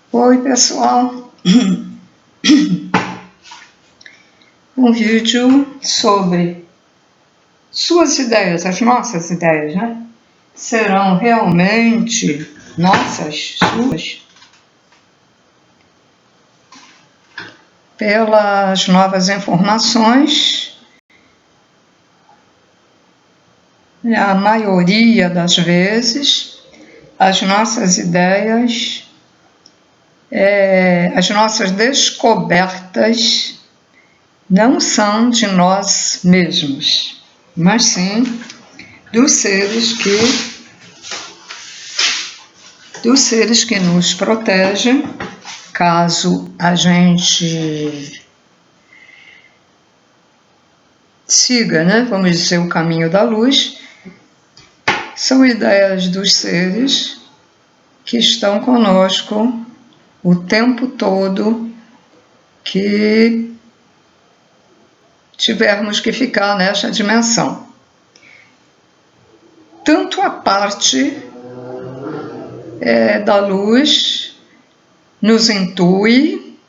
Oi, pessoal! Um vídeo sobre suas ideias, as nossas ideias, né? Serão realmente nossas, suas? Pelas novas informações, a maioria das vezes, as nossas ideias, as nossas descobertas não são de nós mesmos, mas sim dos seres que nos protegem, caso a gente siga, né, vamos dizer, o caminho da luz. São ideias dos seres que estão conosco o tempo todo que tivermos que ficar nesta dimensão. Tanto a parte da luz nos intui,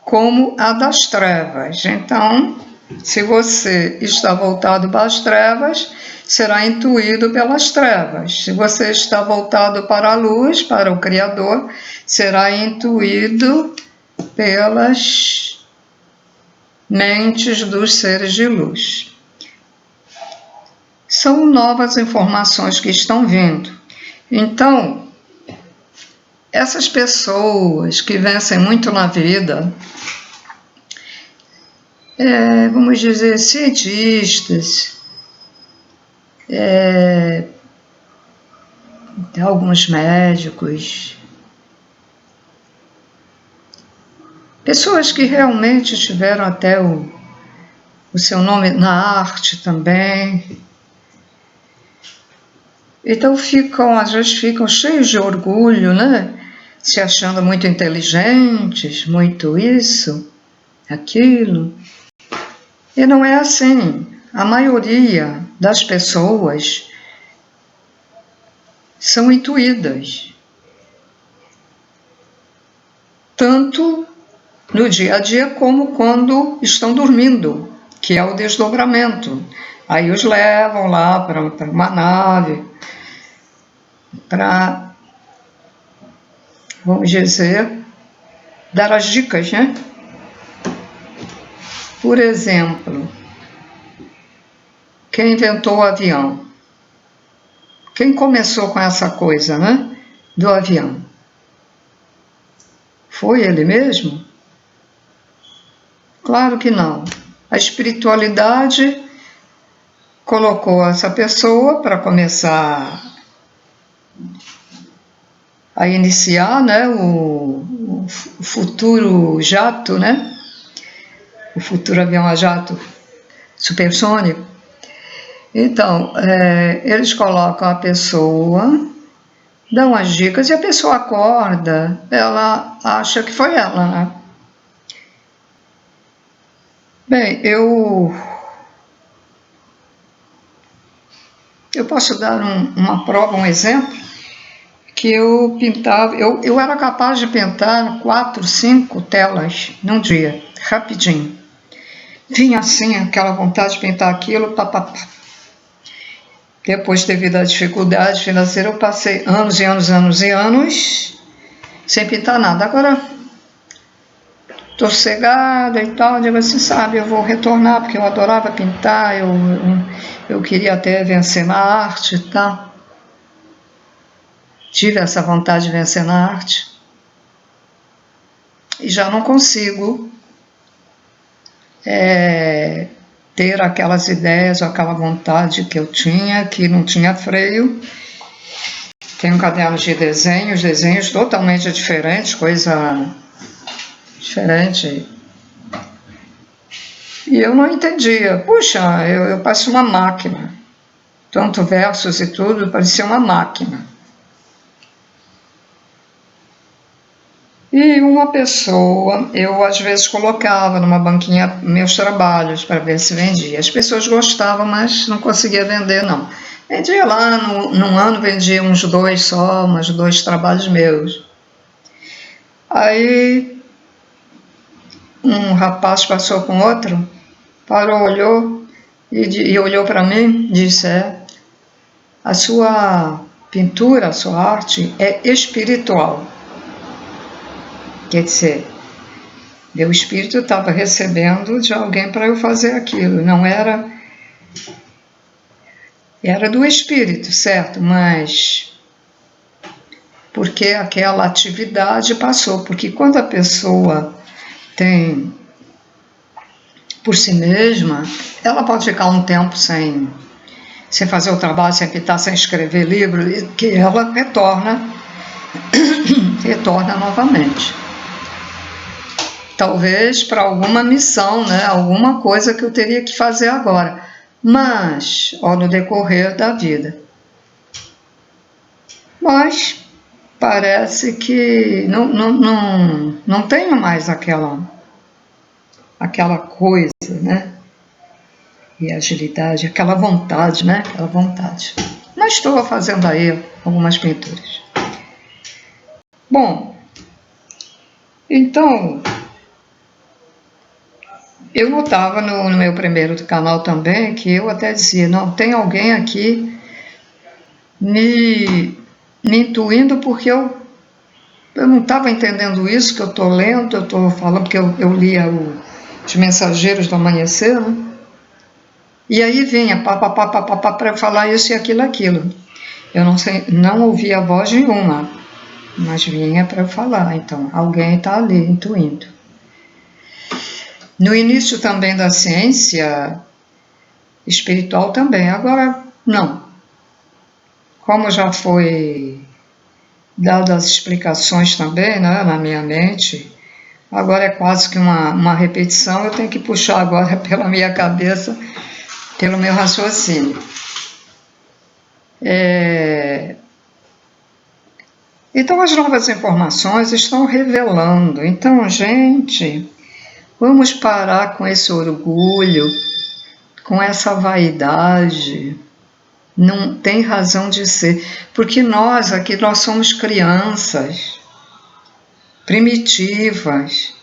como a das trevas. Então, se você está voltado para as trevas, será intuído pelas trevas. Se você está voltado para a luz, para o Criador, será intuído pelas mentes dos seres de luz. São novas informações que estão vindo. Então, essas pessoas que vencem muito na vida, vamos dizer, cientistas, alguns médicos, pessoas que realmente tiveram até o seu nome na arte também. Então às vezes ficam cheios de orgulho, né? Se achando muito inteligentes, muito isso, aquilo. E não é assim. A maioria das pessoas são intuídas. Tanto no dia a dia como quando estão dormindo, que é o desdobramento. Aí os levam lá para uma nave, para, vamos dizer, dar as dicas, né? Por exemplo, quem inventou o avião? Quem começou com essa coisa, né? Do avião? Foi ele mesmo? Claro que não. A espiritualidade colocou essa pessoa para começar a iniciar, né, o futuro jato, né? O futuro avião a jato supersônico. Então, eles colocam a pessoa, dão as dicas e a pessoa acorda, ela acha que foi ela, né? Bem, eu posso dar uma prova, um exemplo, que eu pintava, eu era capaz de pintar 4, 5 telas num dia, rapidinho. Vinha assim, aquela vontade de pintar aquilo, papapá. Depois, devido à dificuldade financeira, eu passei anos e anos, anos e anos sem pintar nada. Agora, estou sossegada e tal, digo assim, sabe, eu vou retornar, porque eu adorava pintar, eu queria até vencer na arte e tal. Tive essa vontade de vencer na arte. E já não consigo ter aquelas ideias ou aquela vontade que eu tinha, que não tinha freio. Tenho cadernos de desenhos totalmente diferentes, coisa diferente. E eu não entendia. Puxa, eu parecia uma máquina. Tanto versos e tudo, parecia uma máquina. E uma pessoa, eu às vezes colocava numa banquinha meus trabalhos para ver se vendia. As pessoas gostavam, mas não conseguia vender, não. Vendia lá, num ano vendia uns 2 só, uns 2 trabalhos meus. Aí um rapaz passou com outro, parou, olhou e olhou para mim e disse: a sua pintura, a sua arte é espiritual. Quer dizer, meu espírito estava recebendo de alguém para eu fazer aquilo, não era do espírito, certo? Mas porque aquela atividade passou, porque quando a pessoa tem por si mesma, ela pode ficar um tempo sem fazer o trabalho, sem pintar, sem escrever livro, que ela retorna novamente. Talvez para alguma missão, né? Alguma coisa que eu teria que fazer agora, mas no decorrer da vida. Mas parece que não tenho mais aquela coisa, né? E agilidade, aquela vontade, né? Aquela vontade. Mas estou fazendo aí algumas pinturas. Bom, então, eu notava no meu primeiro canal também que eu até dizia: não, tem alguém aqui me intuindo, porque eu não estava entendendo isso que eu estou lendo, eu estou falando, porque eu lia os Mensageiros do Amanhecer, né? E aí vinha para falar isso e aquilo. Eu não ouvia voz nenhuma, mas vinha para eu falar. Então, alguém está ali intuindo. No início também da ciência espiritual também, agora não. Como já foi dadas as explicações também, né, na minha mente, agora é quase que uma repetição, eu tenho que puxar agora pela minha cabeça, pelo meu raciocínio. Então, as novas informações estão revelando. Então, gente, vamos parar com esse orgulho, com essa vaidade. Não tem razão de ser, porque nós somos crianças primitivas,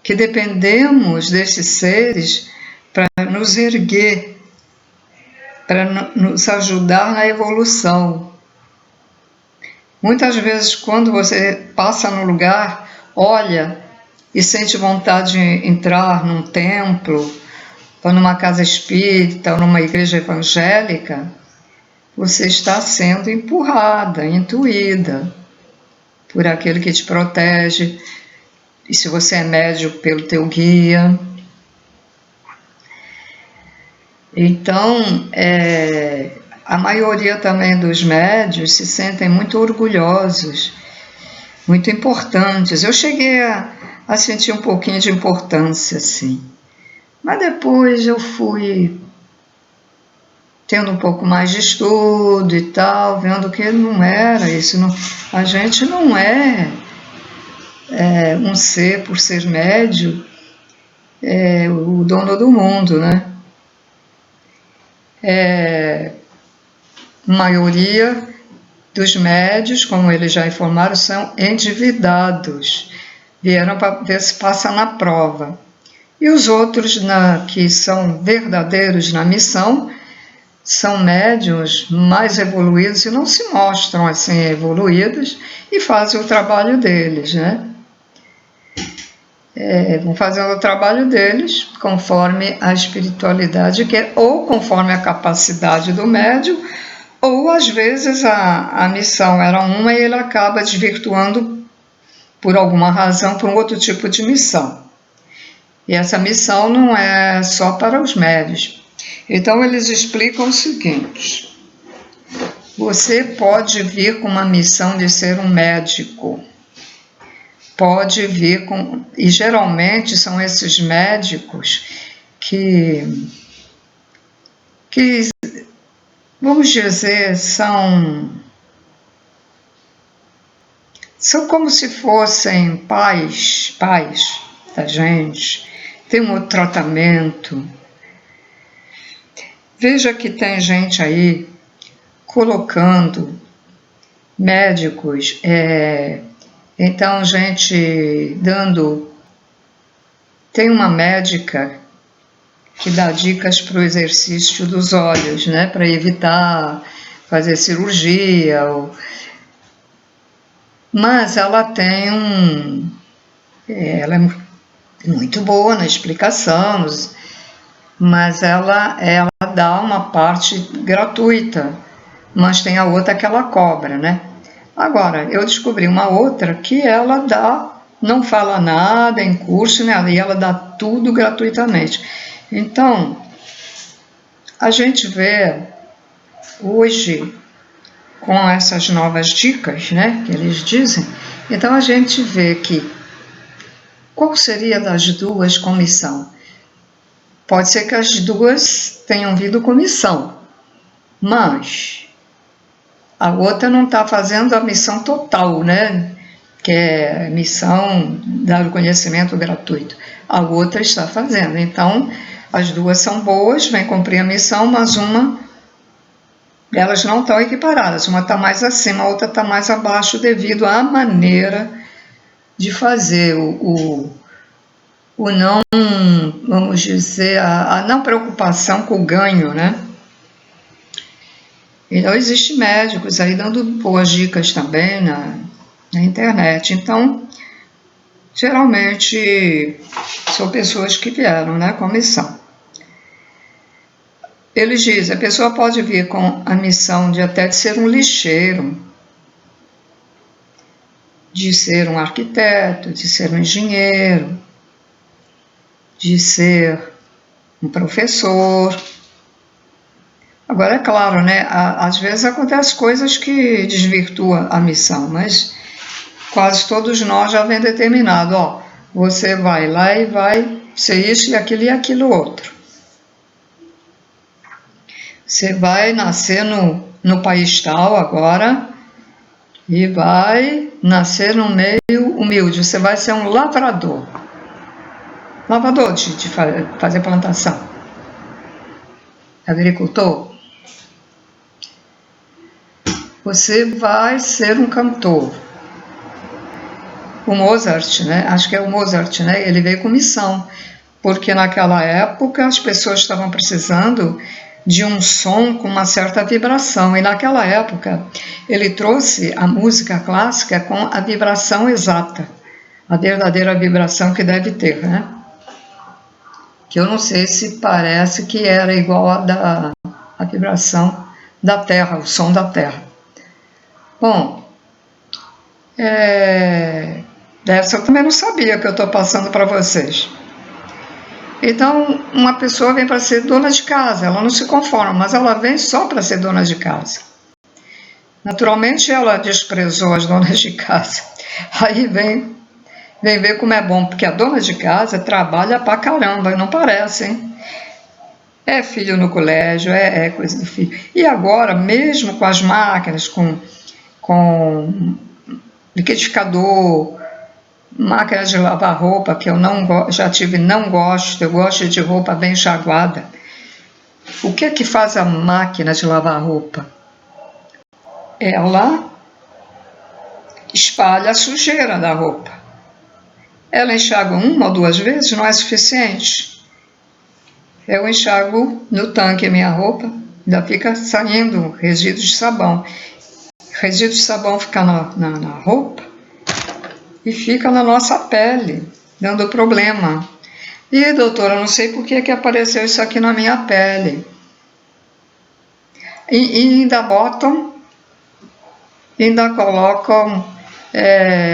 que dependemos desses seres para nos erguer, para nos ajudar na evolução. Muitas vezes, quando você passa no lugar, olha e sente vontade de entrar num templo, ou numa casa espírita, ou numa igreja evangélica, você está sendo empurrada, intuída por aquele que te protege, e se você é médium, pelo teu guia. Então, a maioria também dos médiuns se sentem muito orgulhosos, muito importantes. Eu cheguei a sentir um pouquinho de importância, assim. Mas depois eu fui tendo um pouco mais de estudo e tal, vendo que não era isso. A gente não é um ser, por ser médio, o dono do mundo, né? A maioria dos médios, como eles já informaram, são endividados. Vieram para ver se passa na prova. E os outros que são verdadeiros na missão são médiuns mais evoluídos e não se mostram assim evoluídos e fazem o trabalho deles, né? Vão fazendo o trabalho deles conforme a espiritualidade quer, ou conforme a capacidade do médium, ou às vezes a missão era uma e ele acaba desvirtuando por alguma razão para um outro tipo de missão. E essa missão não é só para os médios. Então eles explicam o seguinte: você pode vir com uma missão de ser um médico, pode vir com, e geralmente são esses médicos que vamos dizer, são como se fossem pais da gente, tem um outro tratamento. Veja que tem gente aí colocando médicos Então, gente dando... Tem uma médica que dá dicas para o exercício dos olhos, né? Para evitar fazer cirurgia. Mas ela tem ela é muito boa na explicação, mas ela dá uma parte gratuita, mas tem a outra que ela cobra, né? Agora, eu descobri uma outra que ela dá, não fala nada em curso, né? E ela dá tudo gratuitamente. Então, a gente vê hoje, com essas novas dicas, né, que eles dizem, então a gente vê que qual seria das duas comissão? Pode ser que as duas tenham vindo comissão, mas a outra não está fazendo a missão total, né? Que é a missão dar o conhecimento gratuito. A outra está fazendo. Então, as duas são boas, vem cumprir a missão, mas elas não estão equiparadas. Uma está mais acima, a outra está mais abaixo, devido à maneira de fazer o não, vamos dizer, a não preocupação com o ganho, né? Então, existem médicos aí dando boas dicas também na internet. Então, geralmente, são pessoas que vieram, né, com missão. Eles dizem, a pessoa pode vir com a missão de até de ser um lixeiro, de ser um arquiteto, de ser um engenheiro, de ser um professor. Agora, é claro, né, às vezes acontecem coisas que desvirtuam a missão, mas quase todos nós já vem determinado, ó, você vai lá e vai ser isso e aquilo outro. Você vai nascer no país tal agora e vai nascer no meio humilde, você vai ser um lavrador de fazer plantação, agricultor. Você vai ser um cantor. O Mozart, né? Acho que é o Mozart, né? Ele veio com missão, porque naquela época as pessoas estavam precisando de um som com uma certa vibração, e naquela época ele trouxe a música clássica com a vibração exata, a verdadeira vibração que deve ter, né? Que eu não sei se parece que era igual a vibração da Terra, o som da Terra. Bom, dessa eu também não sabia que eu estou passando para vocês. Então, uma pessoa vem para ser dona de casa, ela não se conforma, mas ela vem só para ser dona de casa. Naturalmente, ela desprezou as donas de casa. Aí vem ver como é bom, porque a dona de casa trabalha pra caramba, não parece, hein? É filho no colégio, é coisa do filho. E agora, mesmo com as máquinas, com liquidificador, máquina de lavar roupa, que eu já tive, não gosto, eu gosto de roupa bem enxaguada. O que faz a máquina de lavar roupa? Ela espalha a sujeira da roupa. Ela enxaga uma ou duas vezes, não é suficiente. Eu enxago no tanque a minha roupa, ainda fica saindo resíduos de sabão. Resíduo de sabão fica na roupa e fica na nossa pele, dando problema. E, doutora, não sei por que apareceu isso aqui na minha pele. E ainda colocam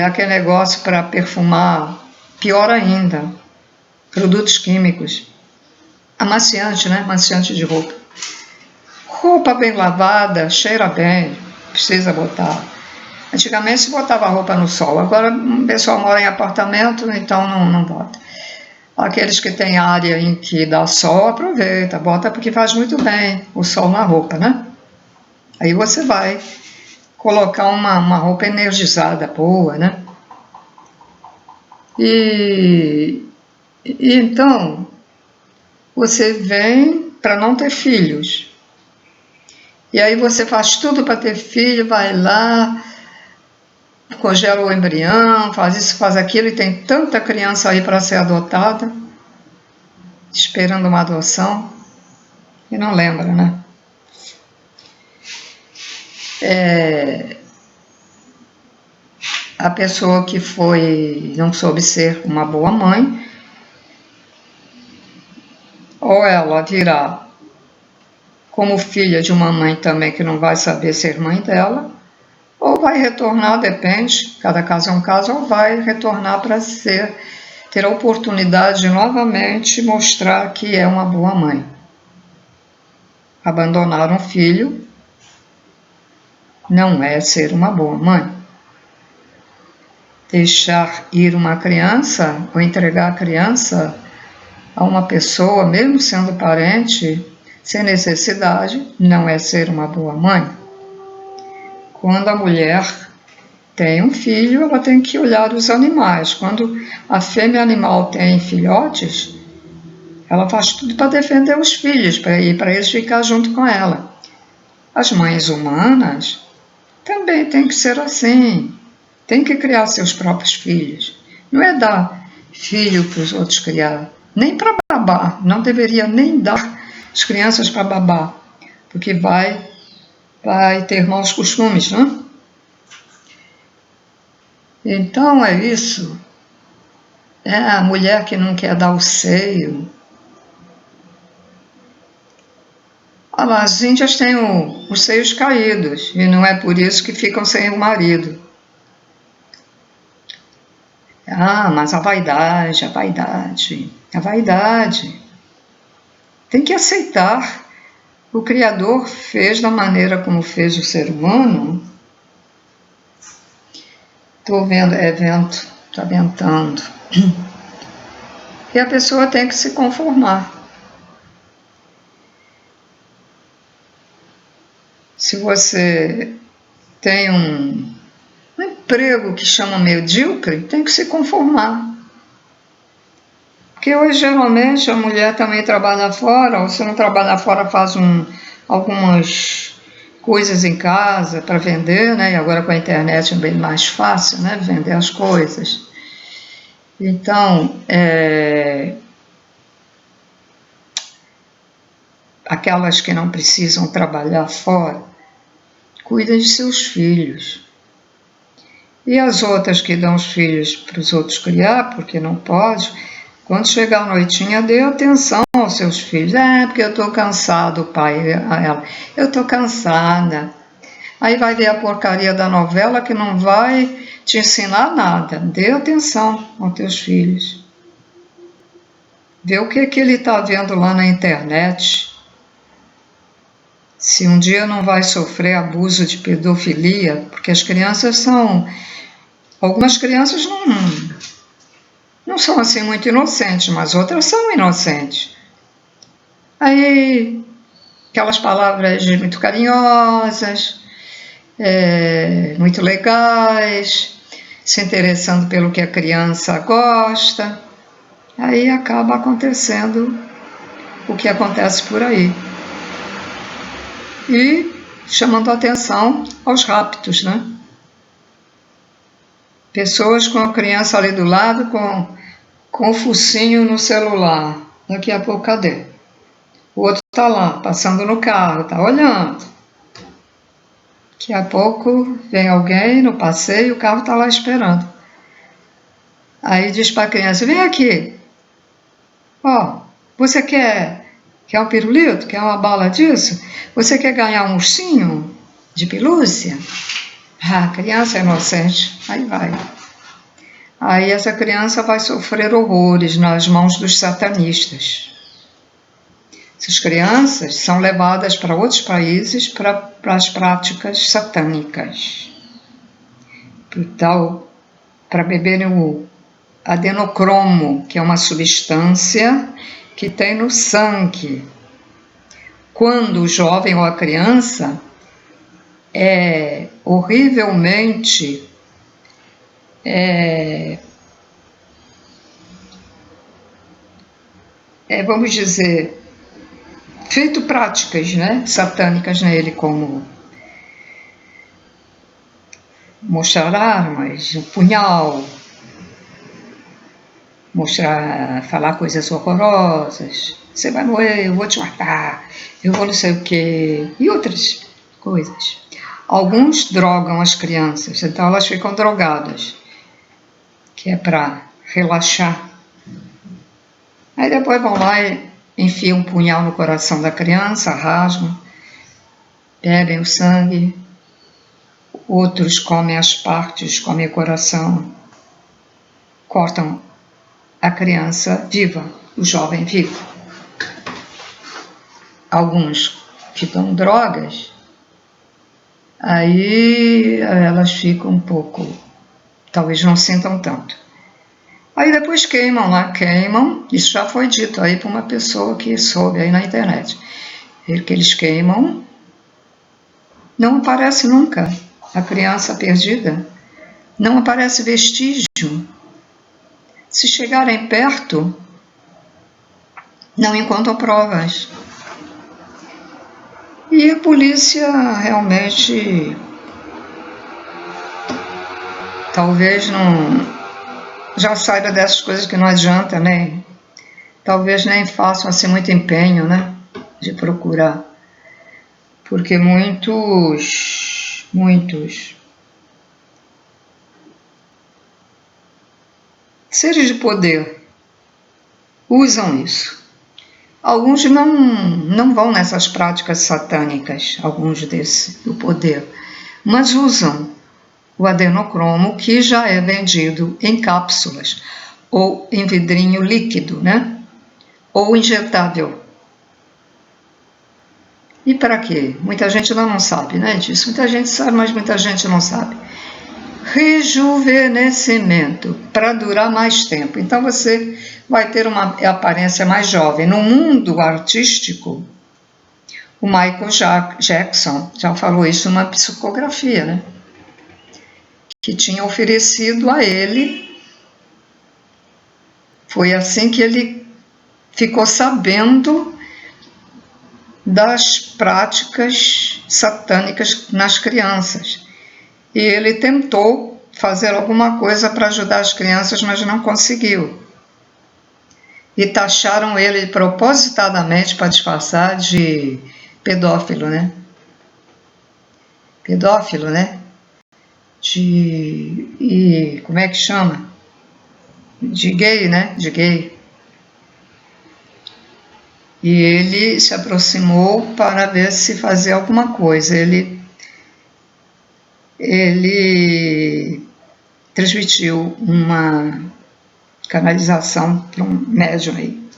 aquele negócio para perfumar, pior ainda, produtos químicos. Amaciante, né? Amaciante de roupa. Roupa bem lavada, cheira bem, precisa botar. Antigamente se botava a roupa no sol, agora o pessoal mora em apartamento, então não bota. Aqueles que têm área em que dá sol, aproveita, bota porque faz muito bem o sol na roupa, né? Aí você vai colocar uma roupa energizada, boa, né? E então, você vem para não ter filhos. E aí você faz tudo para ter filho, vai lá, congela o embrião, faz isso, faz aquilo, e tem tanta criança aí para ser adotada, esperando uma adoção, e não lembra, né? A pessoa que não soube ser uma boa mãe, ou ela virá como filha de uma mãe também que não vai saber ser mãe dela, ou vai retornar, depende, cada caso é um caso, ou vai retornar para ter a oportunidade de novamente mostrar que é uma boa mãe. Abandonar um filho não é ser uma boa mãe. Deixar ir uma criança ou entregar a criança a uma pessoa, mesmo sendo parente, sem necessidade, não é ser uma boa mãe. Quando a mulher tem um filho, ela tem que olhar os animais. Quando a fêmea animal tem filhotes, ela faz tudo para defender os filhos, para eles ficar junto com ela. As mães humanas também têm que ser assim. Tem que criar seus próprios filhos. Não é dar filho para os outros criar. Nem para babar. Não deveria nem dar as crianças para babar. Porque vai ter maus costumes, né? Então é isso. É a mulher que não quer dar o seio. As índias têm os seios caídos. E não é por isso que ficam sem o marido. Mas a vaidade. A vaidade. Tem que aceitar. O Criador fez da maneira como fez o ser humano. Estou vendo, vento, está ventando. E a pessoa tem que se conformar. Se você tem um emprego que chama medíocre, tem que se conformar. Porque hoje, geralmente, a mulher também trabalha fora, ou se não trabalha fora, faz algumas coisas em casa para vender, né? E agora com a internet é bem mais fácil, né? Vender as coisas. Então, aquelas que não precisam trabalhar fora, cuidam de seus filhos. E as outras que dão os filhos para os outros criar, porque não pode, quando chegar a noitinha, dê atenção aos seus filhos. Porque eu estou cansado, pai, a ela. Eu estou cansada. Aí vai ver a porcaria da novela que não vai te ensinar nada. Dê atenção aos teus filhos. Vê o que ele está vendo lá na internet. Se um dia não vai sofrer abuso de pedofilia, porque as crianças são... Algumas crianças não são assim muito inocentes, mas outras são inocentes. Aí, aquelas palavras muito carinhosas, muito legais, se interessando pelo que a criança gosta, aí acaba acontecendo o que acontece por aí. E chamando a atenção aos raptos, né? Pessoas com a criança ali do lado, com o focinho no celular. Daqui a pouco, cadê? O outro está lá, passando no carro, está olhando. Daqui a pouco vem alguém no passeio, o carro está lá esperando. Aí diz para a criança, vem aqui. Você quer um pirulito? Quer uma bala disso? Você quer ganhar um ursinho de pelúcia? A criança é inocente, aí vai. Aí essa criança vai sofrer horrores nas mãos dos satanistas. Essas crianças são levadas para outros países para as práticas satânicas. Para beberem o adenocromo, que é uma substância que tem no sangue. Quando o jovem ou a criança é horrivelmente vamos dizer, feito práticas, né, satânicas nele, como mostrar armas, o punhal, falar coisas horrorosas. Você vai morrer, eu vou te matar, eu vou não sei o quê, e outras coisas. Alguns drogam as crianças, então elas ficam drogadas, que é para relaxar. Aí depois vão lá e enfiam um punhal no coração da criança, rasgam, bebem o sangue. Outros comem as partes, comem o coração, cortam a criança viva, o jovem vivo. Alguns que dão drogas, aí elas ficam um pouco, talvez não sintam tanto. Aí depois queimam lá, isso já foi dito aí por uma pessoa que soube aí na internet, que eles queimam, não aparece nunca a criança perdida, não aparece vestígio. Se chegarem perto, não encontram provas. E a polícia realmente talvez não já saiba dessas coisas que não adianta, né? Talvez nem façam assim muito empenho, né? De procurar. Porque muitos seres de poder usam isso. Alguns não vão nessas práticas satânicas, alguns do poder, mas usam o adenocromo, que já é vendido em cápsulas ou em vidrinho líquido, né? Ou injetável. E para quê? Muita gente não sabe, né, disso. Muita gente sabe, mas muita gente não sabe. Rejuvenescimento, para durar mais tempo. Então você vai ter uma aparência mais jovem. No mundo artístico, o Michael Jackson já falou isso numa psicografia, né? Que tinha oferecido a ele. Foi assim que ele ficou sabendo das práticas satânicas nas crianças. E ele tentou fazer alguma coisa para ajudar as crianças, mas não conseguiu. E taxaram ele propositadamente para disfarçar de pedófilo, né? Pedófilo, né? Como é que chama? De gay, né? De gay. E ele se aproximou para ver se fazia alguma coisa. Ele transmitiu uma canalização para um médium aí.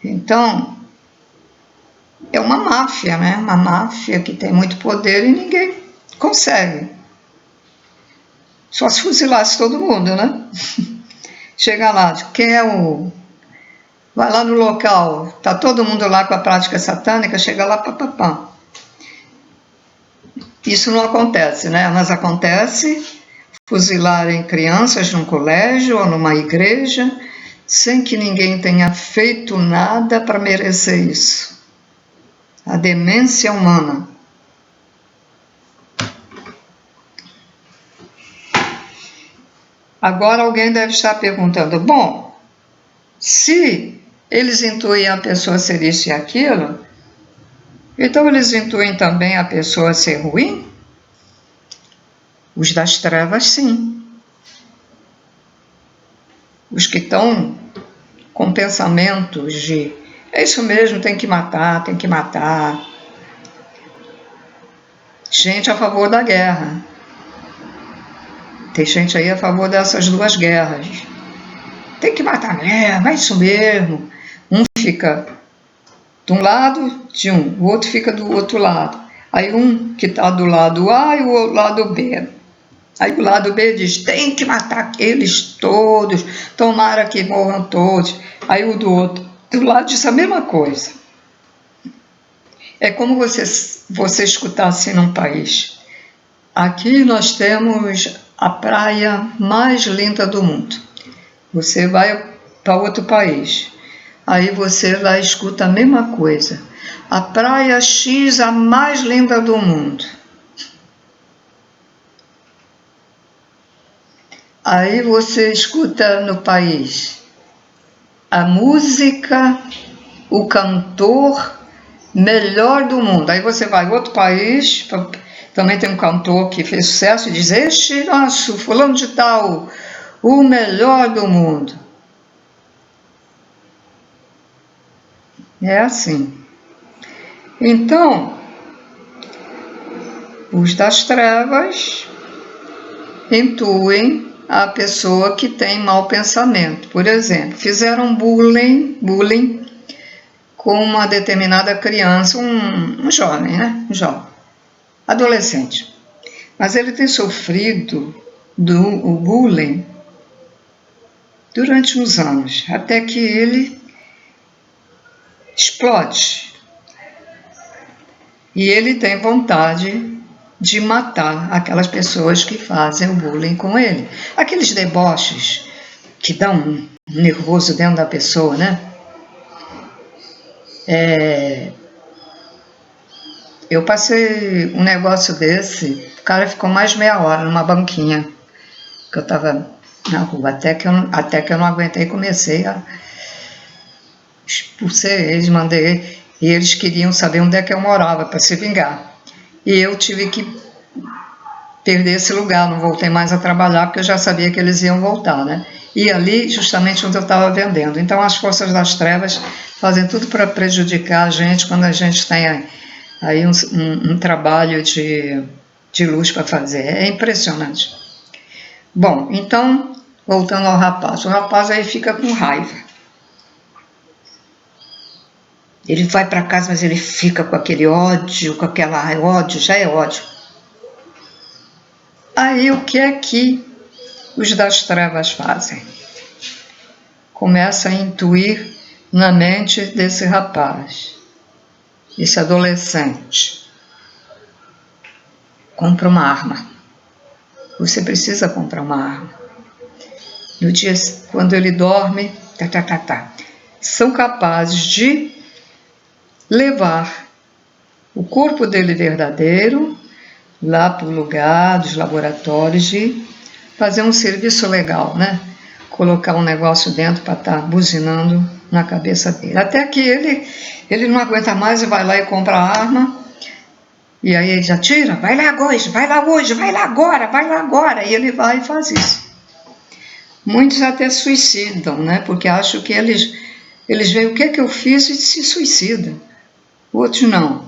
Então, é uma máfia, né? Uma máfia que tem muito poder e ninguém consegue. Só se fuzilasse todo mundo, né? Chega lá, quem é o... Vai lá no local, tá todo mundo lá com a prática satânica, chega lá, papapá. Isso não acontece, né? Mas acontece fuzilarem crianças num colégio ou numa igreja, sem que ninguém tenha feito nada para merecer isso. A demência humana. Agora alguém deve estar perguntando, bom, se eles intuem a pessoa ser isso e aquilo, então eles intuem também a pessoa ser ruim? Os das trevas, sim. Os que estão com pensamentos de é isso mesmo, tem que matar, tem que matar. Gente a favor da guerra. Tem gente aí a favor dessas duas guerras. Tem que matar mesmo, é isso mesmo. Um fica de um lado de um, o outro fica do outro lado. Aí um que está do lado A e o lado B. Aí o lado B diz, tem que matar aqueles todos, tomara que morram todos. Aí o do outro, do lado diz a mesma coisa. É como você escutar assim num país. Aqui nós temos a praia mais linda do mundo. Você vai para outro país. Aí você lá escuta a mesma coisa. A praia X, a mais linda do mundo. Aí você escuta no país a música, o cantor melhor do mundo. Aí você vai em outro país, também tem um cantor que fez sucesso e diz: este nosso fulano de tal, o melhor do mundo. É assim. Então, os das trevas intuem a pessoa que tem mau pensamento. Por exemplo, fizeram bullying com uma determinada criança, um jovem, né? Um jovem, adolescente. Mas ele tem sofrido o bullying durante uns anos, até que ele explode. E ele tem vontade de matar aquelas pessoas que fazem o bullying com ele. Aqueles deboches que dão um nervoso dentro da pessoa, né? Eu passei um negócio desse, o cara ficou mais de meia hora numa banquinha, que eu estava na rua, até que eu não aguentei e comecei a expulsei eles, mandei, e eles queriam saber onde é que eu morava para se vingar. E eu tive que perder esse lugar, não voltei mais a trabalhar, porque eu já sabia que eles iam voltar, né? E ali, justamente onde eu estava vendendo. Então, as forças das trevas fazem tudo para prejudicar a gente quando a gente tem aí um trabalho de luz para fazer. É impressionante. Bom, então, voltando ao rapaz. O rapaz aí fica com raiva. Ele vai para casa, mas ele fica com aquele ódio, já é ódio. Aí o que é que os das trevas fazem? Começa a intuir na mente desse rapaz, esse adolescente. Compra uma arma. Você precisa comprar uma arma. No dia, quando ele dorme, são capazes de levar o corpo dele verdadeiro lá para o lugar dos laboratórios e fazer um serviço legal, né? Colocar um negócio dentro para estar buzinando na cabeça dele. Até que ele não aguenta mais e vai lá e compra a arma. E aí ele já tira, vai lá hoje, vai lá agora. E ele vai e faz isso. Muitos até suicidam, né? Porque acham que eles veem o que é que eu fiz e se suicidam. Outros não.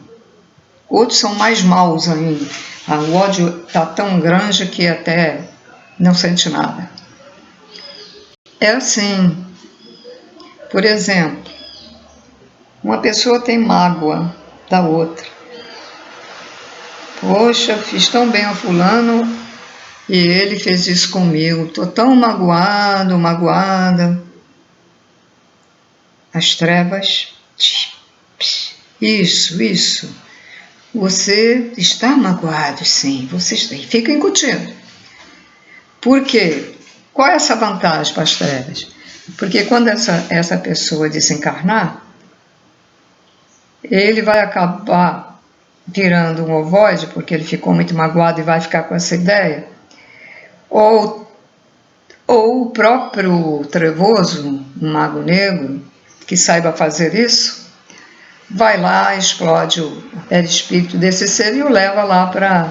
Outros são mais maus ainda. O ódio está tão grande que até não sente nada. É assim. Por exemplo, uma pessoa tem mágoa da outra. Poxa, fiz tão bem ao fulano e ele fez isso comigo. Estou tão magoada. As trevas. Isso. Você está magoado, sim. Você está. E fica incutindo. Por quê? Qual é essa vantagem para as trevas? Porque quando essa pessoa desencarnar, ele vai acabar virando um ovoide, porque ele ficou muito magoado e vai ficar com essa ideia. Ou o próprio trevoso, um mago negro, que saiba fazer isso, vai lá, explode o perispírito desse ser e o leva lá para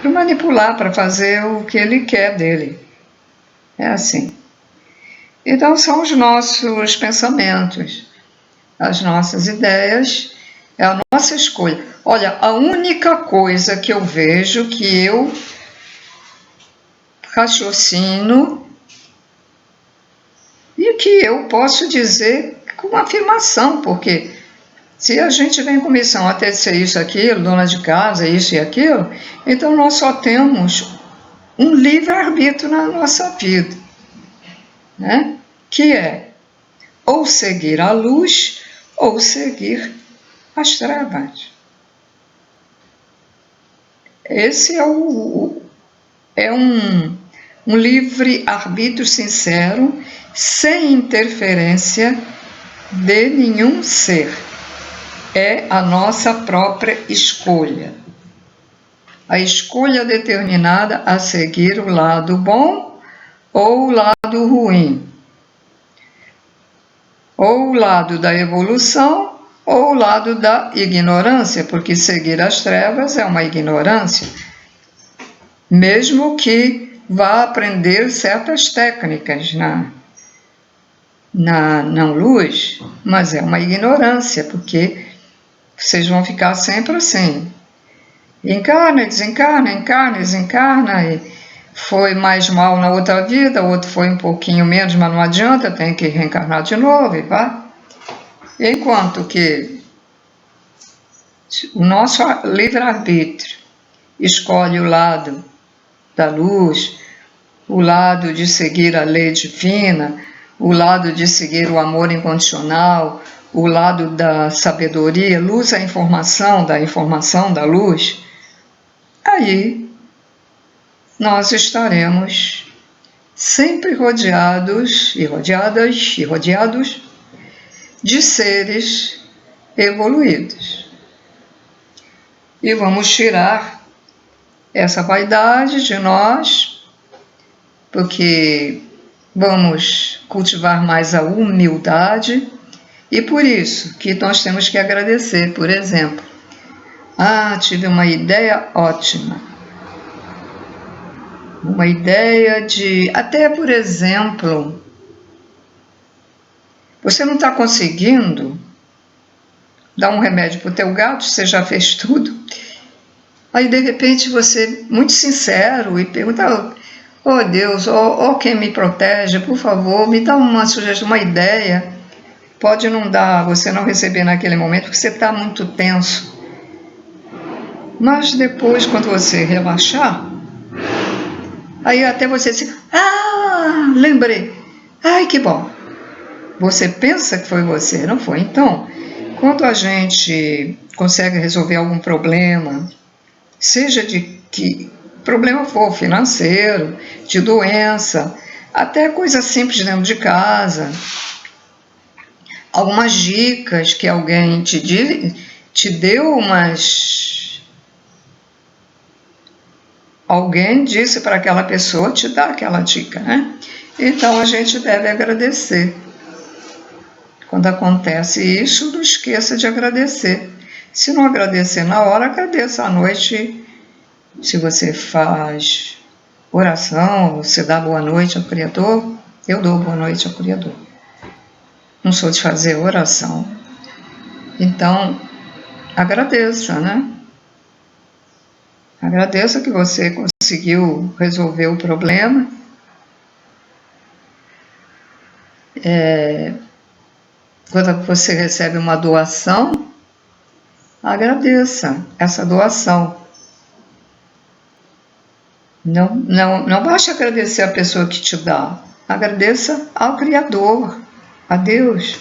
manipular, para fazer o que ele quer dele. É assim. Então são os nossos pensamentos, as nossas ideias, é a nossa escolha. Olha, a única coisa que eu vejo que eu raciocino e que eu posso dizer com afirmação, porque se a gente vem com missão até ser isso, aquilo, dona de casa, isso e aquilo, então nós só temos um livre-arbítrio na nossa vida, né? Que é ou seguir a luz ou seguir as trevas. Esse é um livre-arbítrio sincero, sem interferência de nenhum ser. É a nossa própria escolha. A escolha determinada a seguir o lado bom ou o lado ruim, ou o lado da evolução, ou o lado da ignorância, porque seguir as trevas é uma ignorância, mesmo que vá aprender certas técnicas na não luz, mas é uma ignorância, porque vocês vão ficar sempre assim, encarna, desencarna, desencarna, e foi mais mal na outra vida, o outro foi um pouquinho menos, mas não adianta, tem que reencarnar de novo e vai. Enquanto que o nosso livre-arbítrio escolhe o lado da luz, o lado de seguir a lei divina, o lado de seguir o amor incondicional, o lado da sabedoria, luz é informação da luz, aí nós estaremos sempre rodeados e rodeadas e rodeados de seres evoluídos. E vamos tirar essa vaidade de nós, porque vamos cultivar mais a humildade, e por isso que nós temos que agradecer. Por exemplo, tive uma ideia ótima. Uma ideia de, até por exemplo, você não está conseguindo dar um remédio para o teu gato, você já fez tudo, aí de repente você, muito sincero, e pergunta, oh Deus, oh quem me protege, por favor, me dá uma sugestão, uma ideia. Pode não dar, você não receber naquele momento, porque você está muito tenso. Mas depois, quando você relaxar, aí até você diz, lembrei, ai que bom. Você pensa que foi você, não foi? Então, quando a gente consegue resolver algum problema, seja de que problema for, financeiro, de doença, até coisa simples dentro de casa, algumas dicas que alguém te deu, alguém disse para aquela pessoa te dar aquela dica, né? Então a gente deve agradecer. Quando acontece isso, não esqueça de agradecer. Se não agradecer na hora, agradeça à noite. Se você faz oração, você dá boa noite ao Criador, eu dou boa noite ao Criador. Não sou de fazer oração. Então, agradeça, né? Agradeça que você conseguiu resolver o problema. Quando você recebe uma doação, agradeça essa doação. Não basta agradecer a pessoa que te dá, agradeça ao Criador, a Deus,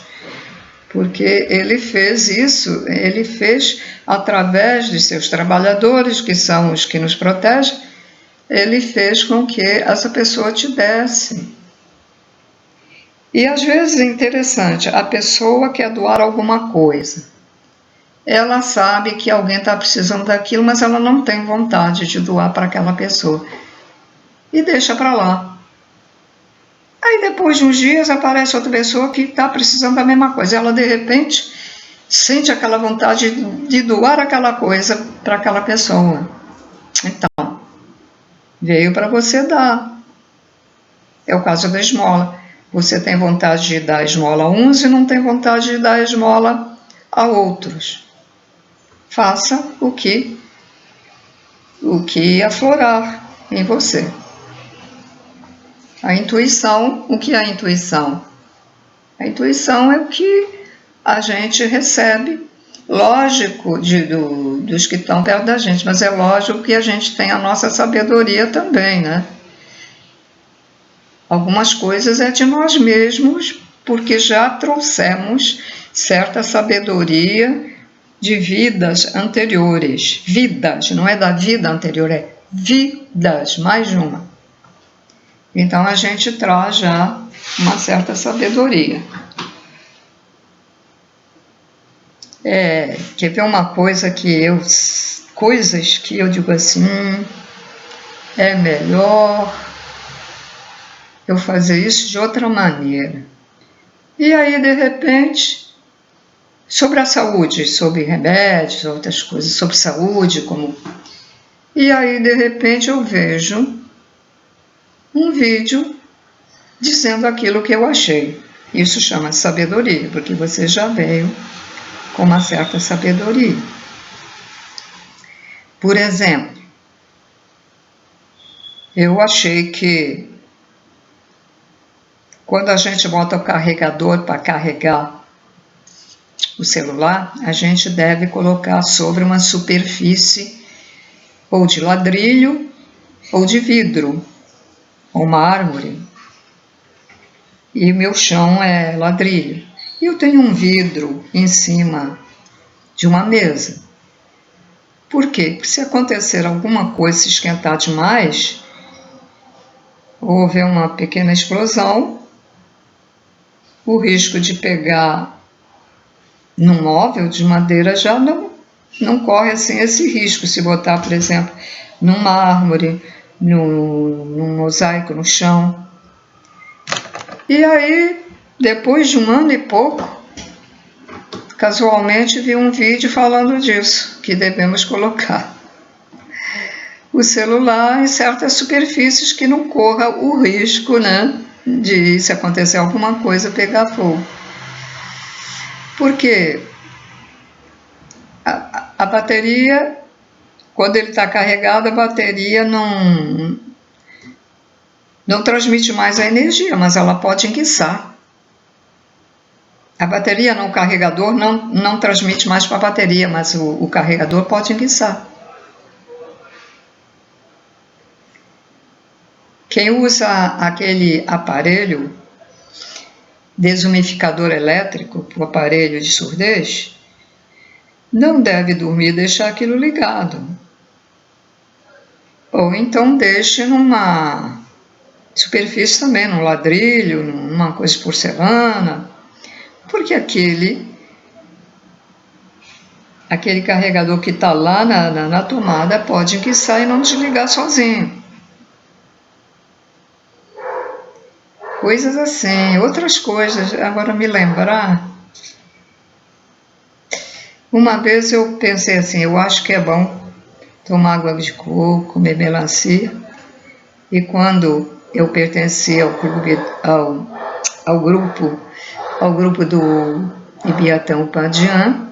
porque Ele fez isso, Ele fez através de seus trabalhadores, que são os que nos protegem, Ele fez com que essa pessoa te desse. E às vezes é interessante, a pessoa quer doar alguma coisa, ela sabe que alguém está precisando daquilo, mas ela não tem vontade de doar para aquela pessoa, e deixa para lá. Aí depois de uns dias aparece outra pessoa que está precisando da mesma coisa, ela de repente sente aquela vontade de doar aquela coisa para aquela pessoa. Então, veio para você dar. É o caso da esmola. Você tem vontade de dar esmola a uns e não tem vontade de dar esmola a outros. Faça o que aflorar em você. A intuição, o que é a intuição? A intuição é o que a gente recebe, lógico, dos que estão perto da gente, mas é lógico que a gente tem a nossa sabedoria também, né? Algumas coisas é de nós mesmos, porque já trouxemos certa sabedoria de vidas anteriores. Vidas, não é da vida anterior, é vidas, mais de uma. Então a gente traz já uma certa sabedoria. Quer ver uma coisa coisas que eu digo assim, é melhor eu fazer isso de outra maneira. E aí, de repente, sobre a saúde, sobre remédios, outras coisas, sobre saúde, como... E aí, de repente, eu vejo um vídeo dizendo aquilo que eu achei. Isso chama sabedoria, porque você já veio com uma certa sabedoria. Por exemplo, eu achei que quando a gente bota o carregador para carregar o celular, a gente deve colocar sobre uma superfície ou de ladrilho ou de vidro, ou mármore. E meu chão é ladrilho. E eu tenho um vidro em cima de uma mesa. Por quê? Porque se acontecer alguma coisa, se esquentar demais, ou houver uma pequena explosão, o risco de pegar num móvel de madeira já não corre assim esse risco. Se botar, por exemplo, num mármore, num mosaico no chão. E aí, depois de um ano e pouco, casualmente vi um vídeo falando disso, que devemos colocar o celular em certas superfícies que não corra o risco, né, de, se acontecer alguma coisa, pegar fogo. Porque a bateria, quando ele está carregado, a bateria não transmite mais a energia, mas ela pode enguiçar. A bateria no carregador não transmite mais para a bateria, mas o carregador pode enguiçar. Quem usa aquele aparelho desumidificador elétrico, o aparelho de surdez, não deve dormir e deixar aquilo ligado. Ou então deixe numa superfície também, num ladrilho, numa coisa de porcelana, porque aquele carregador que está lá na tomada pode enguiçar e não desligar sozinho. Coisas assim, outras coisas, agora me lembrar. Uma vez eu pensei assim, eu acho que é bom tomar água de coco, comer melancia, e quando eu pertencia ao grupo do Ibiatã Padian,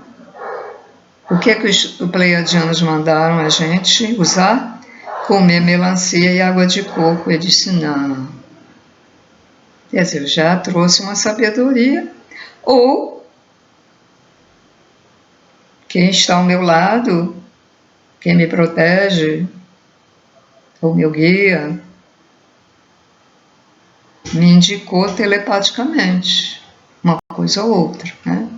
o que os pleiadianos mandaram a gente usar? Comer melancia e água de coco. Eu disse, não. Quer dizer, eu já trouxe uma sabedoria. Ou quem está ao meu lado, quem me protege, ou meu guia, me indicou telepaticamente uma coisa ou outra, né?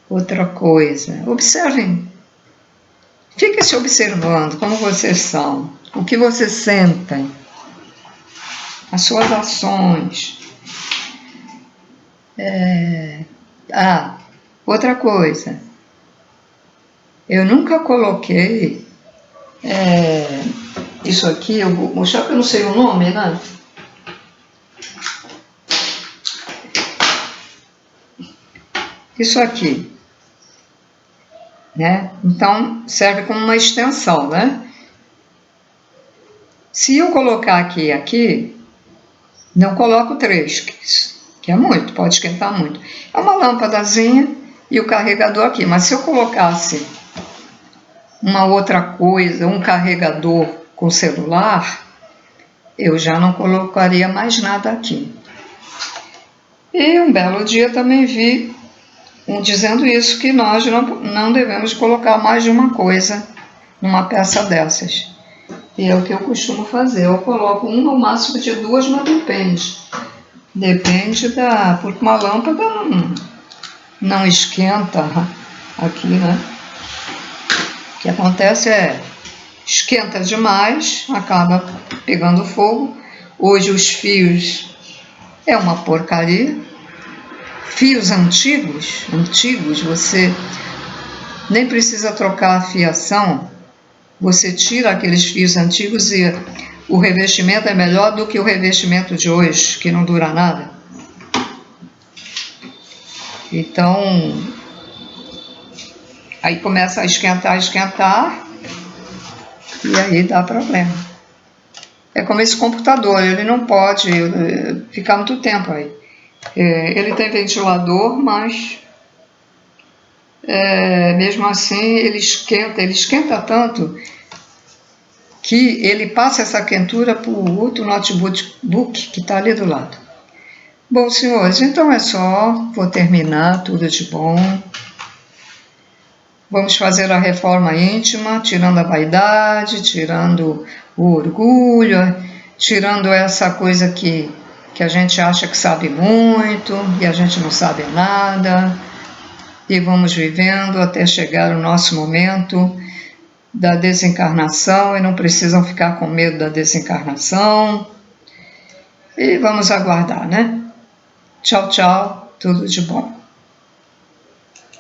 Outra coisa, observem, fiquem se observando como vocês são, o que vocês sentem, as suas ações. Outra coisa, eu nunca coloquei isso aqui, eu vou mostrar que eu não sei o nome, né? Isso aqui, né? Então serve como uma extensão, né? Se eu colocar aqui, não coloco 3, que é muito, pode esquentar muito. É uma lâmpadazinha e o carregador aqui, mas se eu colocasse uma outra coisa, um carregador com celular, eu já não colocaria mais nada aqui. E um belo dia também vi dizendo isso, que nós não devemos colocar mais de uma coisa numa peça dessas. E é o que eu costumo fazer, eu coloco uma, no máximo de 2, mas depende porque uma lâmpada não esquenta aqui, né? O que acontece esquenta demais, acaba pegando fogo. Hoje os fios é uma porcaria. Fios antigos, você nem precisa trocar a fiação, você tira aqueles fios antigos e o revestimento é melhor do que o revestimento de hoje, que não dura nada. Então, aí começa a esquentar, e aí dá problema. É como esse computador, ele não pode ficar muito tempo aí. Ele tem ventilador, mas mesmo assim ele esquenta tanto que ele passa essa quentura para o outro notebook que está ali do lado. Bom, senhores, então é só, vou terminar, tudo de bom. Vamos fazer a reforma íntima, tirando a vaidade, tirando o orgulho, tirando essa coisa que a gente acha que sabe muito e a gente não sabe nada. E vamos vivendo até chegar o nosso momento da desencarnação, e não precisam ficar com medo da desencarnação. E vamos aguardar, né? Tchau, tchau, tudo de bom.